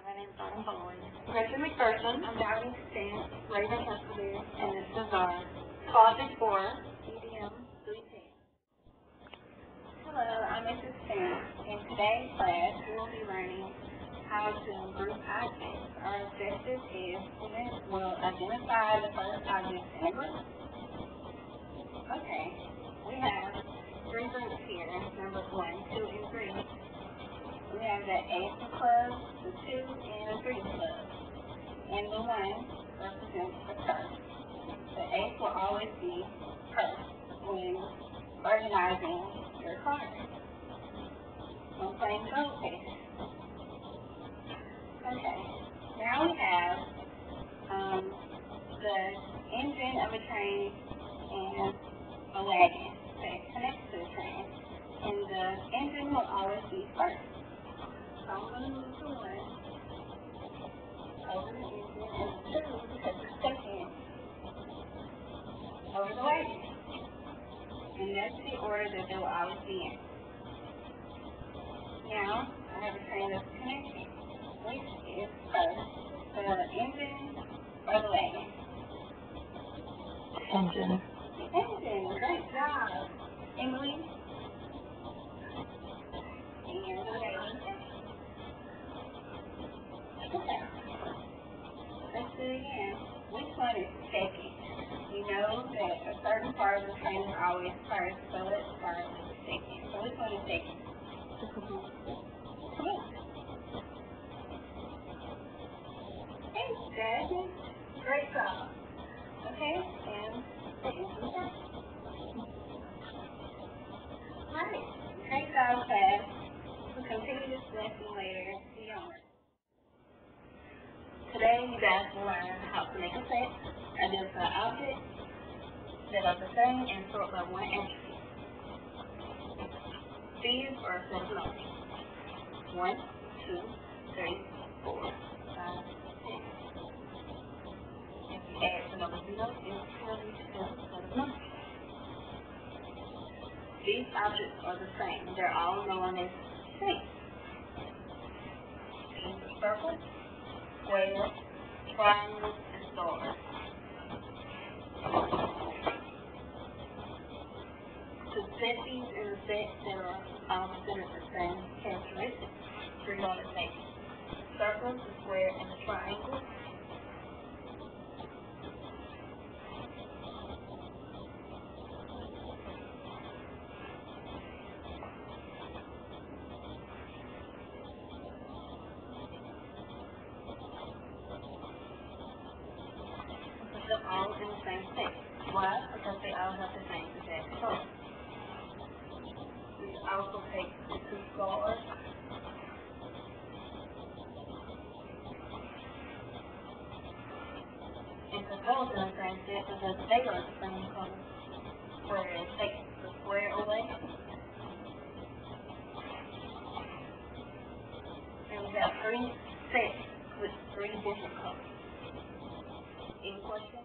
My name's Autumn Bowen. Gretchen McPherson. I'm Downey Stan. Raven Hesselby. And this is our Project for EDM310. Hello, I'm Mrs. Stan. In today's class, we will be learning how to group objects. Our objective is we'll identify the first objects in a group. Okay, we have three groups here, numbers 1, 2, and 3. We have the A club, the 2, and the 3 club. And the 1 represents the first. The A will always be first when organizing your cards. When playing goldfish. Okay, now we have the engine of a train and a wagon that connects to the train. And the engine will always be first. So I'm going to move the 1 over the engine and the 2 because it's second over the wagon. And that's the order that they will always be in. Now, I have a train that's connecting. Which is first, the engine or the wagon? Engine. The engine. Great job. Emily? And the wagon. Okay. Let's do it again. Which one is second? You know that a certain part of the train is always first, so let's start with second. So which one is second? Jasmine, great job. Okay, and right. Great job, class. We'll continue this lesson later. See you on. Today, you guys will learn how to make a set, identify objects that are the same, and sort by one entry. These are a set of numbers. 1, 2, 3, 4, 5, 6. Add the number 0 and 2 set of numbers. These objects are the same. They're all known as shapes. Circle, square, triangle, and stars. To set these in a set that are all considered the same characteristics, we're going to take circle, the square, and the triangle. They're all in the same set. Why? Because they all have the same exact color. We also take the 2 stars and put those in the same set because they are the same color. Whereas take the square away and we have 3 sets with 3 different colors. Any questions?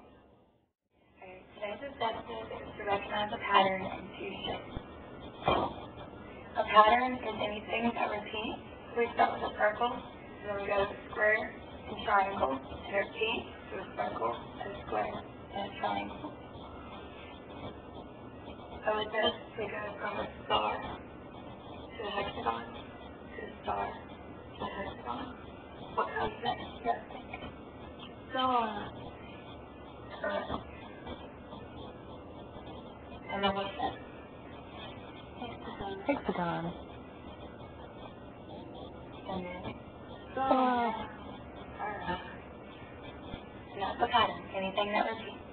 Okay, today's objective is to recognize a pattern in 2 shapes. A pattern is anything that repeats. We start with a circle, and then we go to a square and triangle, and repeat to a circle, and a square, and a triangle. So with this, we go from a star to a hexagon, to a star to a hexagon. What comes next? Yes. Star. And then what's that? Hexagon. And then star. Alright. So that's the pattern. Anything that repeats.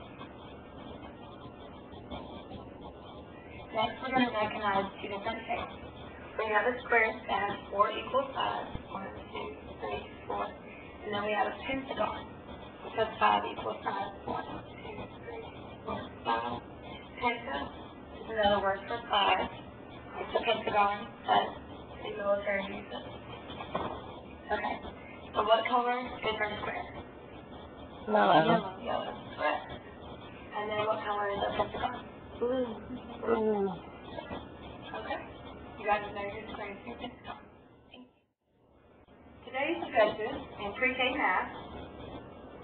Next, we're going to recognize 2 different shapes. We have a square that has 4 equal sides. 1, 2, 3, 4. And then we have a pentagon, which has 5 equal sides. 1, 2, 3, 4, 5. Penta is another word for 5. It's a pentagon that the military uses. Okay. So what color is our square? Yellow. Yellow. Correct. And then what color is our pentagon? Blue. Blue. Okay. You guys know your square and your pentagon. Thank you. Today's objective in pre-K math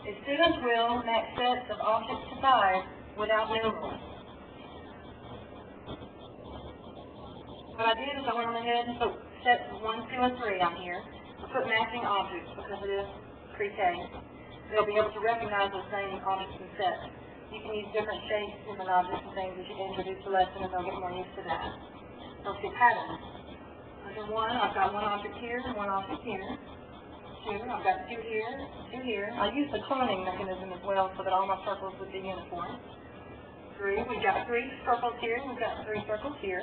is students will match sets of objects to 5 without numerals. What I did is I went on ahead and put sets of 1, 2, and 3 on here. I put matching objects because it is pre-K. They'll be able to recognize those same objects and sets. You can use different shapes, different objects and things as you introduce the lesson, and they'll get more used to that. They'll see patterns. Under 1, I've got one object here and one object here. 2, I've got 2 here, 2 here. I use the cloning mechanism as well so that all my circles would be uniform. 3, we've got 3 circles here, we've got 3 circles here.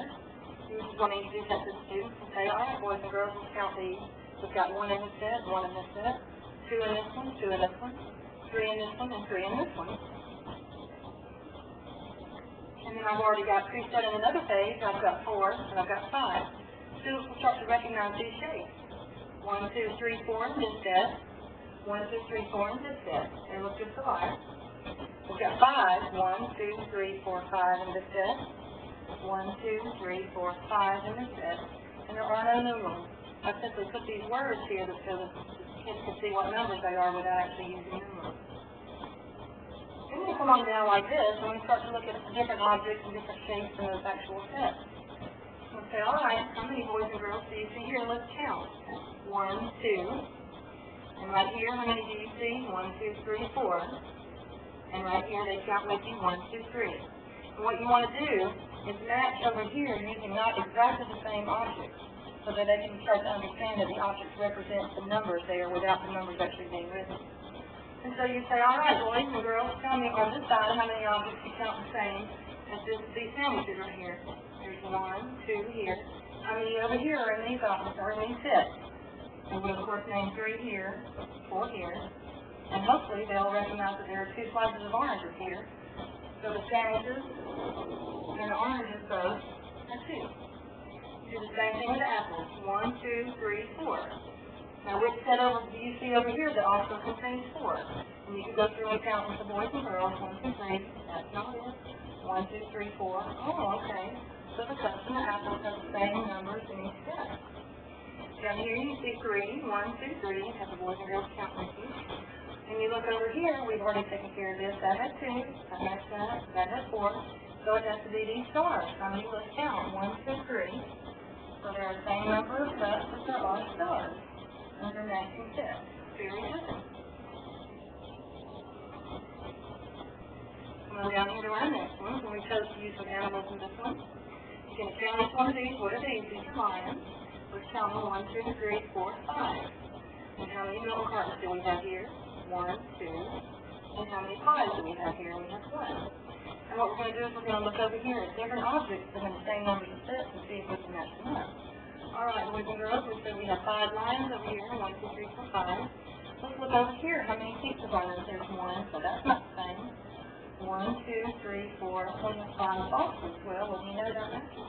You just want to introduce that to the students and say, all right, boys and girls, let's count these. We've got 1 in this set, 1 in this set, 2 in this one, 2 in this one, 3 in this one, and 3 in this one. And then I've already got preset in another page. I've got 4 and I've got 5. Students will start to recognize these shapes. 1, 2, 3, 4 in this set. 1, 2, 3, 4 in this set. They look just alike. We've got 5. 1, 2, 3, 4, 5 in this set. 1, 2, 3, 4, 5 in this set. And there are no numerals. I simply put these words here so that kids can see what numbers they are without actually using numerals. Then we come on down like this, and we start to look at different objects and different shapes in those actual sets. We'll say, all right, how many boys and girls do you see here? Let's count. 1, 2. And right here, how many do you see? 1, 2, 3, 4. And right here, they count with you, 1, 2, 3. And what you want to do is match over here using not exactly the same objects, so that they can start to understand that the objects represent the numbers there without the numbers actually being written. And so you say, all right, boys and girls, tell me on this side how many objects you count the same as these sandwiches right here. There's 1, 2 here. How many over here are in these objects, or in these sets? And we'll, of course, name 3 here, 4 here. And hopefully they'll recognize that there are 2 slices of oranges here. So the sandwiches and the oranges both are 2. Do the same thing with the apples. 1, 2, 3, 4. Now, which set over do you see over here that also contains 4? And you can go through and count with the boys and girls. 1, 2, 3. That's not it. 1, 2, 3, 4. Oh, okay. So the cups and the apples have the same numbers in each set. Down here you see 3. 1, 2, 3. Have the boys and girls count with you. And you look over here, we've already taken care of this. That had 2. That matched that. That had 4. So it has to be these stars. How many? Let's count. 1, 2, 3. So there are the same number of cups as there are stars under matching sets. Very good. Well, down here to our next one, and we chose to use some animals in this one. You can count each one of these. What are these? These are lions. Let's count them. 1, 2, 3, 4, 5. And how many milk cartons do we have here? 1, 2. And how many pies do we have here? We have 1. And what we're going to do is we're going to look over here at different objects that have the same numbers of sets and see if we can match them up. All right, boys and girls, we said we have 5 lions over here. 1, 2, 3, 4, 5. Let's look over here. How many pizzas are there? There's 1, so that's not the same. 1, 2, 3, 4, and 5 boxes. Well, what do you know that matches?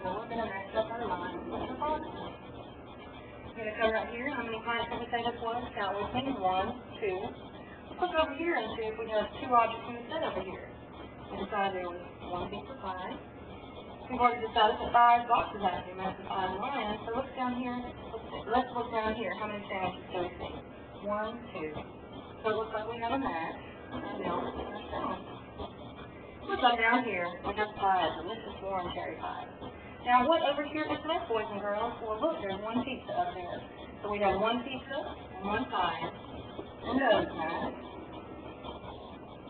Well, we're going to match up our lines with the boxes. We're going to come right here. How many pints did we say this was? Count with me. 1, 2. Let's look over here and see if we have 2 objects in the set over here. We decided there was 1 pizza pie. We've already decided that 5 boxes out here match the 5 lions. So look down here. Let's look down here. How many sandwiches do we see? 1, 2. So it looks like we have a match. Look down here. We have pies. Delicious orange cherry pies. Now what over here is left, boys and girls? Well, look, there's 1 pizza up there. So we have 1 pizza and 1 pie. And those match.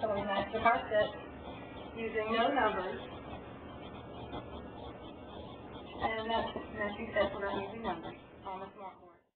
So we matched up our set using no numbers. And that's matching sets without using numbers on the smartboard.